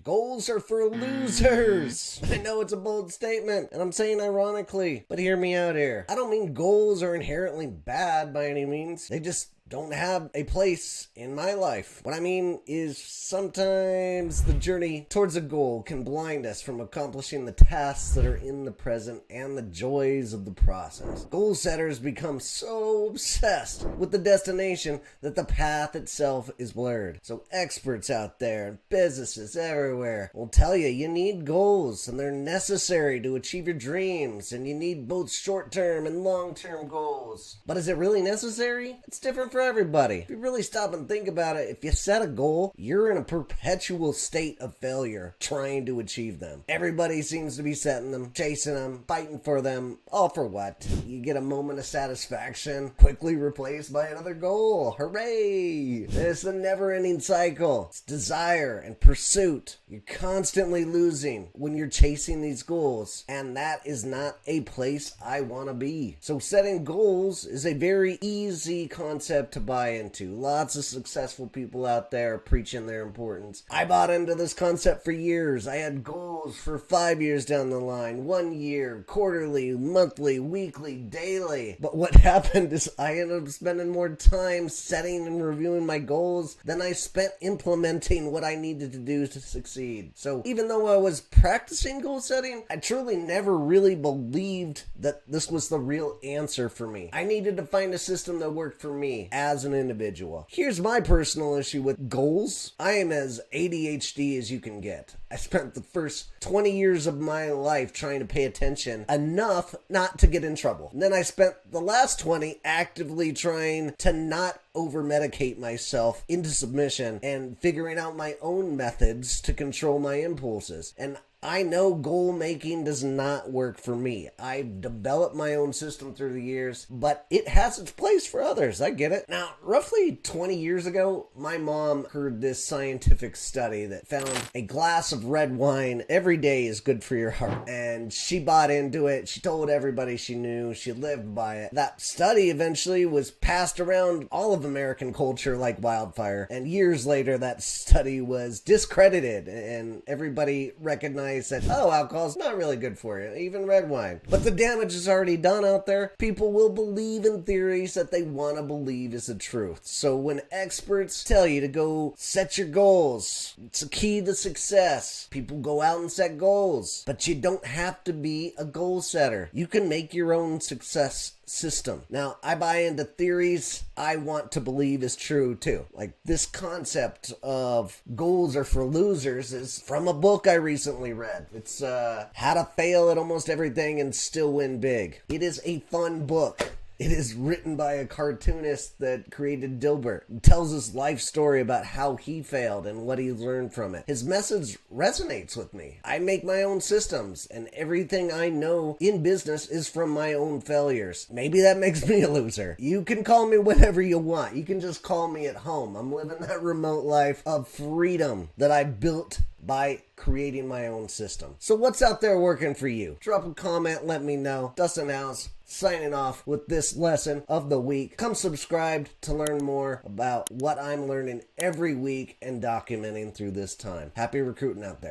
Goals are for losers. I know it's a bold statement, and I'm saying ironically, but hear me out here. I don't mean goals are inherently bad by any means. They just don't have a place in my life. What I mean is sometimes the journey towards a goal can blind us from accomplishing the tasks that are in the present and the joys of the process. Goal setters become so obsessed with the destination that the path itself is blurred. So experts out there and businesses everywhere will tell you you need goals and they're necessary to achieve your dreams, and you need both short-term and long-term goals. But is it really necessary? It's different for everybody. If you really stop and think about it, if you set a goal, you're in a perpetual state of failure trying to achieve them. Everybody seems to be setting them, chasing them, fighting for them. All for what? You get a moment of satisfaction, quickly replaced by another goal. Hooray! It's a never-ending cycle. It's desire and pursuit. You're constantly losing when you're chasing these goals, and that is not a place I want to be. So setting goals is a very easy concept to buy into. Lots of successful people out there preaching their importance. I bought into this concept for years. I had goals for 5 years down the line, 1 year, quarterly, monthly, weekly, daily. But what happened is I ended up spending more time setting and reviewing my goals than I spent implementing what I needed to do to succeed. So even though I was practicing goal setting, I truly never really believed that this was the real answer for me. I needed to find a system that worked for me as an individual. Here's my personal issue with goals. I am as ADHD as you can get. I spent the first 20 years of my life trying to pay attention enough not to get in trouble. And then I spent the last 20 actively trying to not over-medicate myself into submission and figuring out my own methods to control my impulses. And I know goal making does not work for me. I've developed my own system through the years, but it has its place for others. I get it. Now, roughly 20 years ago, my mom heard this scientific study that found a glass of red wine every day is good for your heart. And she bought into it. She told everybody she knew. She lived by it. That study eventually was passed around all of American culture like wildfire. And years later, that study was discredited and everybody recognized that, oh, alcohol's not really good for you, even red wine. But the damage is already done out there. People will believe in theories that they want to believe is the truth. So when experts tell you to go set your goals, it's a key to success. People go out and set goals, but you don't have to be a goal setter. You can make your own success system. Now, I buy into theories I want to believe is true too. Like this concept of goals are for losers is from a book I recently read. It's How to Fail at Almost Everything and Still Win Big. It is a fun book. It is written by a cartoonist that created Dilbert. It tells his life story about how he failed and what he learned from it. His message resonates with me. I make my own systems, and everything I know in business is from my own failures. Maybe that makes me a loser. You can call me whatever you want. You can just call me at home. I'm living that remote life of freedom that I built by creating my own system. So what's out there working for you? Drop a comment, let me know. Dustin House signing off with this lesson of the week. Come subscribe to learn more about what I'm learning every week and documenting through this time. Happy recruiting out there.